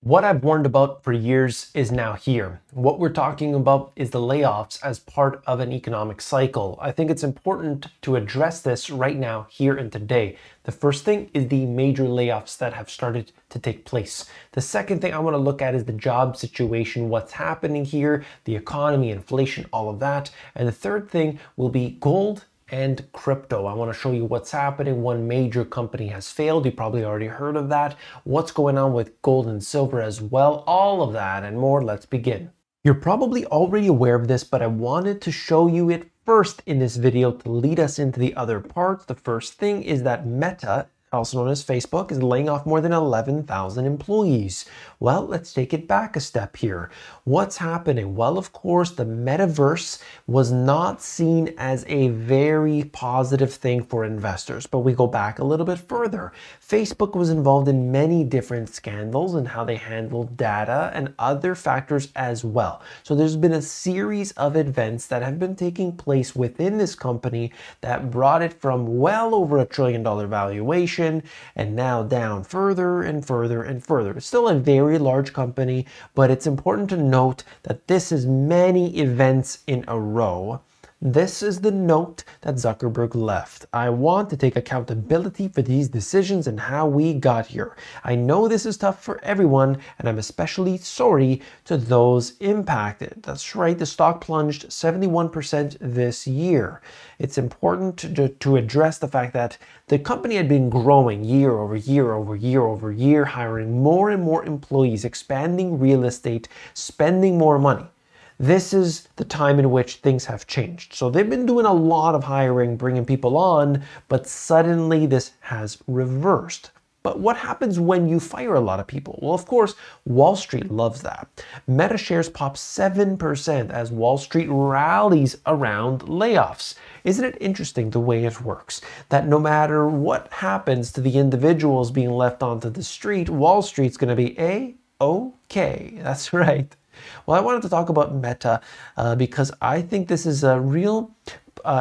What I've warned about for years is now here. What we're talking about is the layoffs as part of an economic cycle. I think it's important to address this right now, here and today. The first thing is the major layoffs that have started to take place. The second thing I want to look at is the job situation, what's happening here, the economy, inflation, all of that. And the third thing will be gold and crypto. I want to show you what's happening. One major company has failed. You probably already heard of that. What's going on with gold and silver as well. All of that and more. Let's begin. You're probably already aware of this, but I wanted to show you it first in this video to lead us into the other parts. The first thing is that Meta, also known as Facebook, is laying off more than 11,000 employees. Well, let's take it back a step here. What's happening? Well, of course, the metaverse was not seen as a very positive thing for investors, but we go back a little bit further. Facebook was involved in many different scandals and how they handled data and other factors as well. So there's been a series of events that have been taking place within this company that brought it from well over $1 trillion valuation and now down further and further and further. It's still a very large company, but it's important to note that this is many events in a row. This is the note that Zuckerberg left. I want to take accountability for these decisions and how we got here. I know this is tough for everyone, and I'm especially sorry to those impacted. That's right, the stock plunged 71% this year. It's important to address the fact that the company had been growing year over year over year over year, hiring more and more employees, expanding real estate, spending more money. This is the time in which things have changed. So they've been doing a lot of hiring, bringing people on, but suddenly this has reversed. But what happens when you fire a lot of people? Well, of course, Wall Street loves that. Meta shares pop 7% as Wall Street rallies around layoffs. Isn't it interesting the way it works? That no matter what happens to the individuals being left onto the street, Wall Street's going to be A-OK. That's right. Well, I wanted to talk about Meta because I think this is a real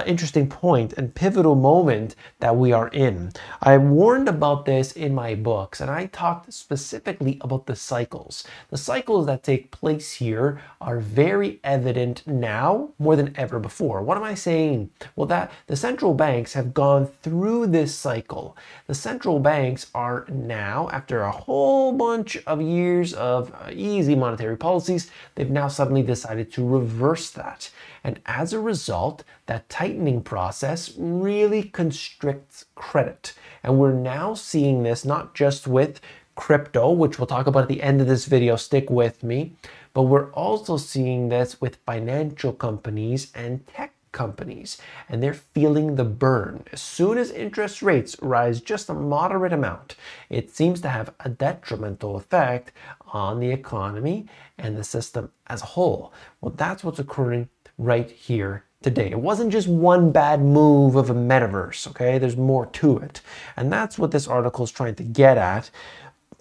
interesting point and pivotal moment that we are in. I warned about this in my books, and I talked specifically about the cycles. The cycles that take place here are very evident now more than ever before. What am I saying? Well, that the central banks have gone through this cycle. The central banks are now, after a whole bunch of years of easy monetary policies, they've now suddenly decided to reverse that. And as a result, that tightening process really constricts credit. And we're now seeing this not just with crypto, which we'll talk about at the end of this video, stick with me, but we're also seeing this with financial companies and tech companies, and they're feeling the burn. As soon as interest rates rise just a moderate amount, it seems to have a detrimental effect on the economy and the system as a whole. Well, that's what's occurring right here today. It wasn't just one bad move of a metaverse, okay? There's more to it. And that's what this article is trying to get at.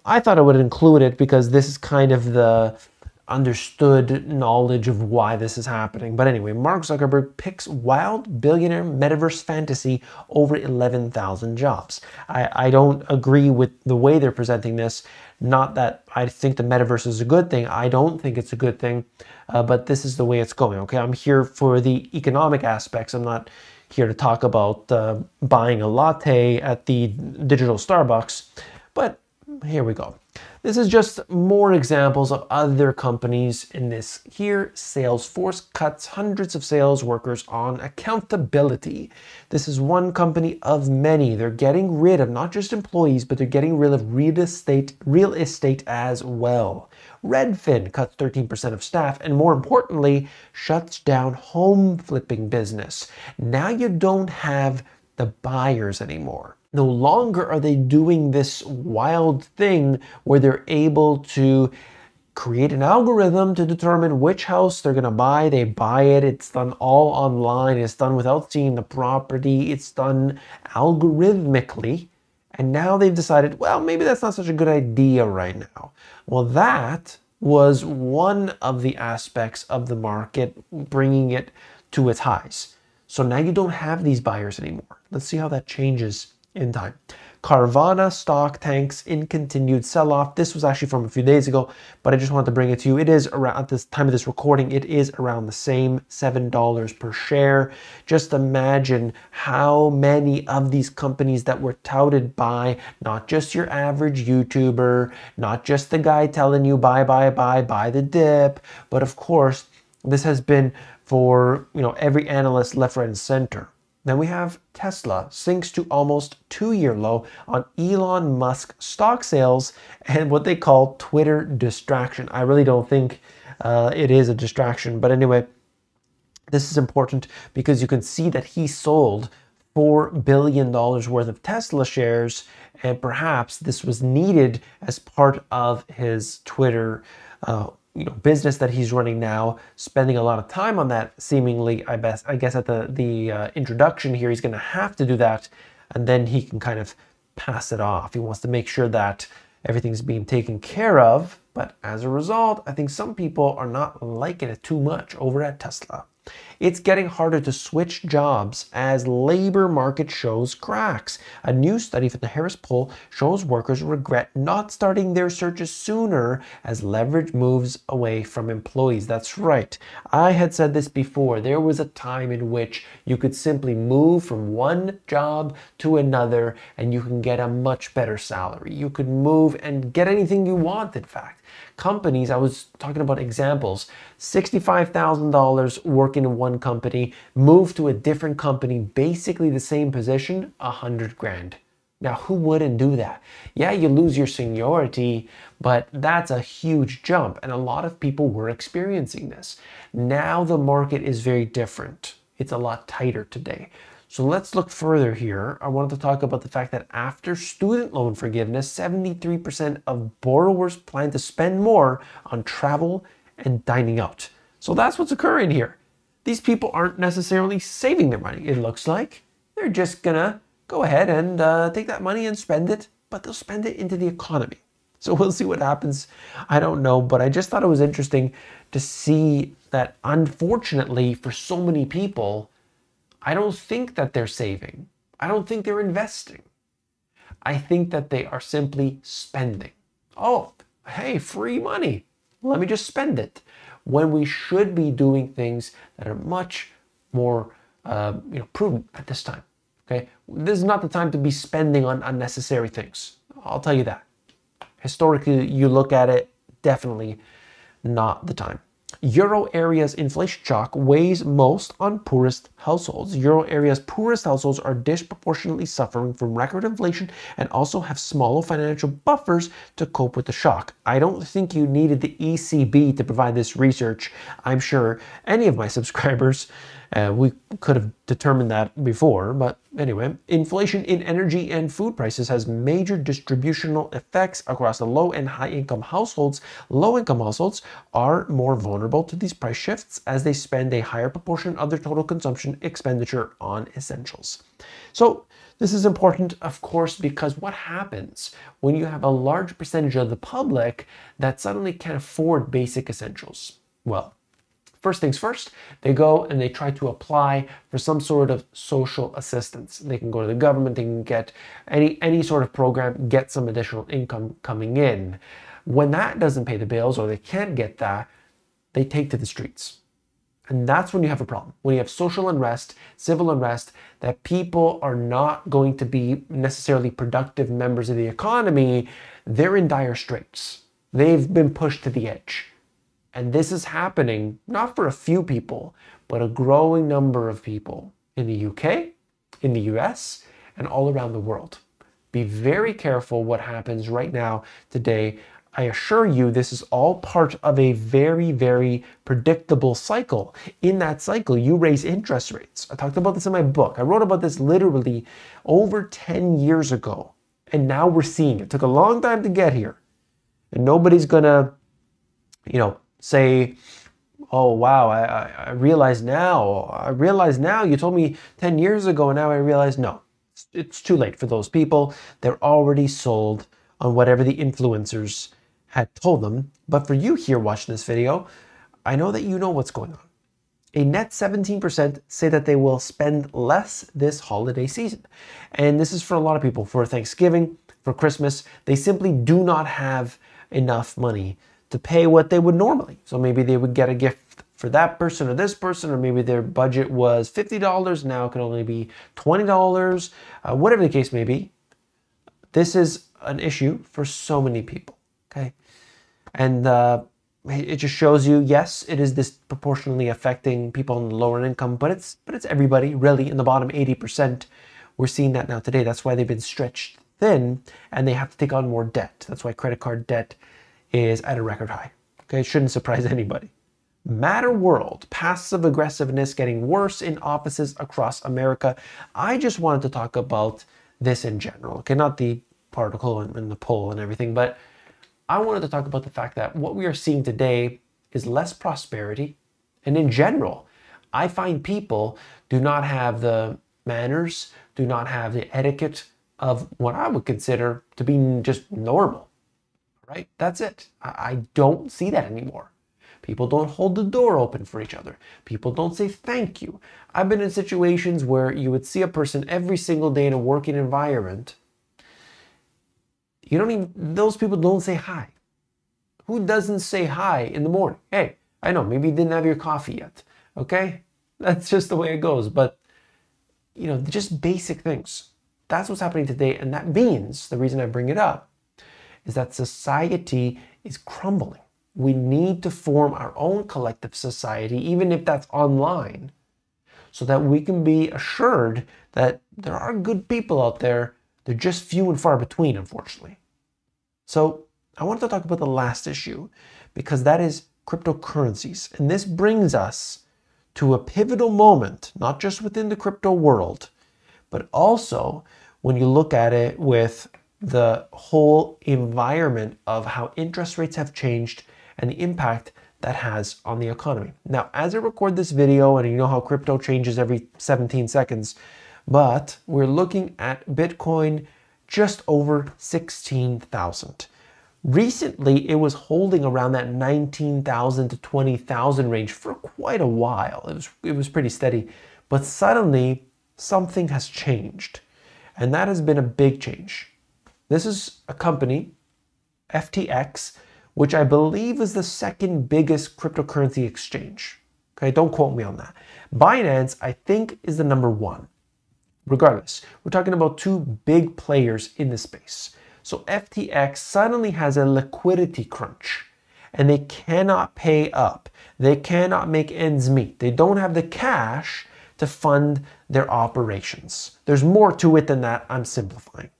I thought I would include it because this is kind of the understood knowledge of why this is happening. But anyway, Mark Zuckerberg picks wild billionaire metaverse fantasy over 11,000 jobs. I don't agree with the way they're presenting this. Not that I think the metaverse is a good thing. I don't think it's a good thing, but this is the way it's going, okay? I'm here for the economic aspects. I'm not here to talk about buying a latte at the digital Starbucks, but here we go. This is just more examples of other companies in this here. Salesforce cuts hundreds of sales workers on accountability. This is one company of many. They're getting rid of not just employees, but they're getting rid of real estate as well. Redfin cuts 13% of staff and, more importantly, shuts down home flipping business. Now you don't have the buyers anymore. No longer are they doing this wild thing where they're able to create an algorithm to determine which house they're going to buy. They buy it. It's done all online. It's done without seeing the property. It's done algorithmically. And now they've decided, well, maybe that's not such a good idea right now. Well, that was one of the aspects of the market, bringing it to its highs. So now you don't have these buyers anymore. Let's see how that changes in time. Carvana stock tanks in continued sell-off. This was actually from a few days ago, but I just wanted to bring it to you. It is around, at this time of this recording, it is around the same $7 per share. Just imagine how many of these companies that were touted by not just your average YouTuber, not just the guy telling you buy the dip, but of course, this has been for, every analyst left, right, and center. Then we have Tesla sinks to almost 2-year low on Elon Musk stock sales and what they call Twitter distraction. I really don't think it is a distraction, but anyway, this is important because you can see that he sold $4 billion worth of Tesla shares, and perhaps this was needed as part of his Twitter business that he's running now, spending a lot of time on that seemingly. I guess at the introduction here, he's going to have to do that, and then he can kind of pass it off. He wants to make sure that everything's being taken care of, but as a result, I think some people are not liking it too much over at Tesla. It's getting harder to switch jobs as labor market shows cracks. A new study from the Harris poll shows workers regret not starting their searches sooner as leverage moves away from employees. That's right. I had said this before. There was a time in which you could simply move from one job to another and you can get a much better salary. You could move and get anything you want, in fact. Companies, I was talking about examples, $65,000 working in one company, move to a different company, basically the same position, $100,000. Now, who wouldn't do that? Yeah, you lose your seniority, but that's a huge jump, and a lot of people were experiencing this. Now the market is very different. It's a lot tighter today. So let's look further here. I wanted to talk about the fact that after student loan forgiveness, 73% of borrowers plan to spend more on travel and dining out. So that's what's occurring here. These people aren't necessarily saving their money, it looks like. They're just gonna go ahead and take that money and spend it, but they'll spend it into the economy. So we'll see what happens. I don't know, but I just thought it was interesting to see that, unfortunately, for so many people, I don't think that they're saving. I don't think they're investing. I think that they are simply spending. Oh, hey, free money. Let me just spend it. When we should be doing things that are much more prudent at this time. Okay, this is not the time to be spending on unnecessary things. I'll tell you that. Historically, you look at it, definitely not the time. Euro area's inflation shock weighs most on poorest households. Euro area's poorest households are disproportionately suffering from record inflation and also have smaller financial buffers to cope with the shock. I don't think you needed the ECB to provide this research. I'm sure any of my subscribers, we could have determined that before, but anyway, inflation in energy and food prices has major distributional effects across the low and high income households. Low income households are more vulnerable to these price shifts as they spend a higher proportion of their total consumption expenditure on essentials. So this is important, of course, because what happens when you have a large percentage of the public that suddenly can't afford basic essentials? Well, first things first, they go and they try to apply for some sort of social assistance. They can go to the government, they can get any sort of program, get some additional income coming in. When that doesn't pay the bills or they can't get that, they take to the streets. And that's when you have a problem. When you have social unrest, civil unrest, that people are not going to be necessarily productive members of the economy, they're in dire straits. They've been pushed to the edge. And this is happening not for a few people, but a growing number of people in the UK, in the US, and all around the world. Be very careful what happens right now today. I assure you this is all part of a very, very predictable cycle. In that cycle, you raise interest rates. I talked about this in my book. I wrote about this literally over 10 years ago. And now we're seeing it. It took a long time to get here. And nobody's gonna, say, oh, wow, I realize now, you told me 10 years ago, and now I realize, no, it's too late for those people. They're already sold on whatever the influencers had told them. But for you here watching this video, I know that you know what's going on. A net 17% say that they will spend less this holiday season. And this is for a lot of people. For Thanksgiving, for Christmas, they simply do not have enough money to pay what they would normally. So maybe they would get a gift for that person or this person, or maybe their budget was $50, now it can only be $20, whatever the case may be. This is an issue for so many people, okay? And it just shows you, yes, it is disproportionately affecting people in the lower income, but it's everybody really in the bottom 80%. We're seeing that now today. That's why they've been stretched thin and they have to take on more debt. That's why credit card debt is at a record high. Okay, it shouldn't surprise anybody. Matter World, passive aggressiveness getting worse in offices across America. I just wanted to talk about this in general. Okay, not the article and the poll and everything, but I wanted to talk about the fact that what we are seeing today is less prosperity. And in general, I find people do not have the manners, do not have the etiquette of what I would consider to be just normal, right? That's it. I don't see that anymore. People don't hold the door open for each other. People don't say thank you. I've been in situations where you would see a person every single day in a working environment. Those people don't say hi. Who doesn't say hi in the morning? Hey, I know, maybe you didn't have your coffee yet, okay? That's just the way it goes. But, just basic things. That's what's happening today. And that means, the reason I bring it up, is that society is crumbling. We need to form our own collective society, even if that's online, so that we can be assured that there are good people out there. They're just few and far between, unfortunately. So I wanted to talk about the last issue, because that is cryptocurrencies. And this brings us to a pivotal moment, not just within the crypto world, but also when you look at it with the whole environment of how interest rates have changed and the impact that has on the economy. Now, as I record this video, and you know how crypto changes every 17 seconds, but we're looking at Bitcoin just over 16,000. Recently, it was holding around that 19,000 to 20,000 range for quite a while. It was pretty steady, but suddenly something has changed, and that has been a big change. This is a company, FTX, which I believe is the second biggest cryptocurrency exchange. Okay, don't quote me on that. Binance, I think, is the number one. Regardless, we're talking about two big players in the space. So FTX suddenly has a liquidity crunch, and they cannot pay up. They cannot make ends meet. They don't have the cash to fund their operations. There's more to it than that. I'm simplifying.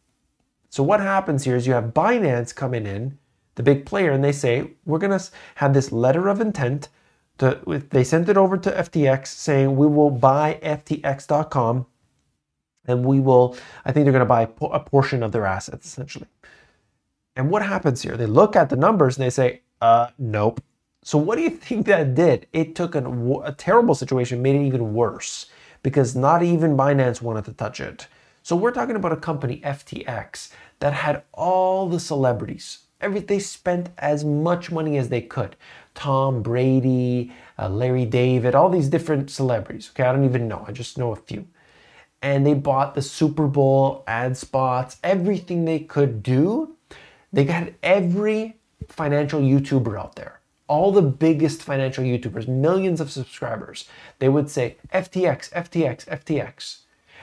So what happens here is you have Binance coming in, the big player, and they say, we're going to have this letter of intent. They sent it over to FTX saying, we will buy FTX.com, and we will, I think they're going to buy a portion of their assets, essentially. And what happens here? They look at the numbers and they say, nope. So what do you think that did? It took a terrible situation, made it even worse, because not even Binance wanted to touch it. So we're talking about a company, FTX, that had all the celebrities. They spent as much money as they could. Tom Brady, Larry David, all these different celebrities. Okay, I don't even know. I just know a few. And they bought the Super Bowl ad spots, everything they could do. They got every financial YouTuber out there. All the biggest financial YouTubers, millions of subscribers. They would say, FTX, FTX, FTX.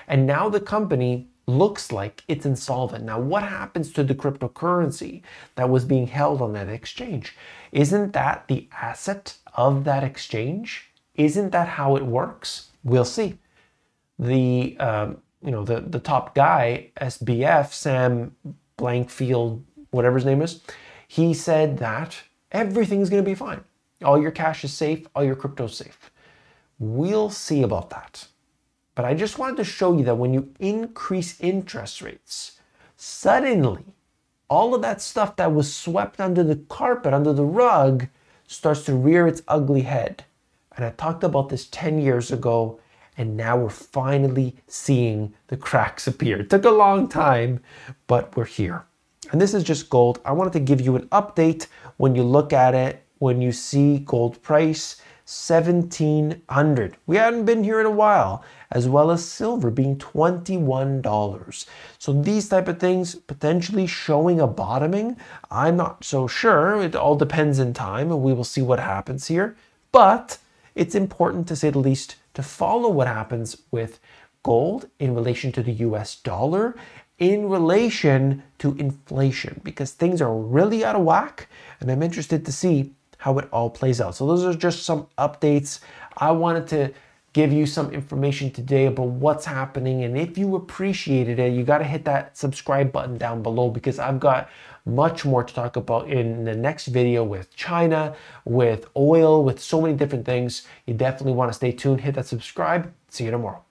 And now the company looks like it's insolvent. Now, what happens to the cryptocurrency that was being held on that exchange? Isn't that the asset of that exchange? Isn't that how it works? We'll see. The top guy, SBF, Sam Blankfield, whatever his name is, he said that everything's going to be fine. All your cash is safe. All your crypto is safe. We'll see about that. But I just wanted to show you that when you increase interest rates, suddenly all of that stuff that was swept under the carpet, under the rug, starts to rear its ugly head. And I talked about this 10 years ago, and now we're finally seeing the cracks appear. It took a long time, but we're here. And this is just gold. I wanted to give you an update when you look at it, when you see gold price $1,700. We hadn't been here in a while, as well as silver being $21. So these type of things potentially showing a bottoming. I'm not so sure. It all depends in time, and we will see what happens here. But it's important, to say the least, to follow what happens with gold in relation to the US dollar, in relation to inflation, because things are really out of whack, and I'm interested to see how it all plays out. So those are just some updates. I wanted to give you some information today about what's happening, and if you appreciated it, you got to hit that subscribe button down below, because I've got much more to talk about in the next video with China, with oil, with so many different things. You definitely want to stay tuned, hit that subscribe. See you tomorrow.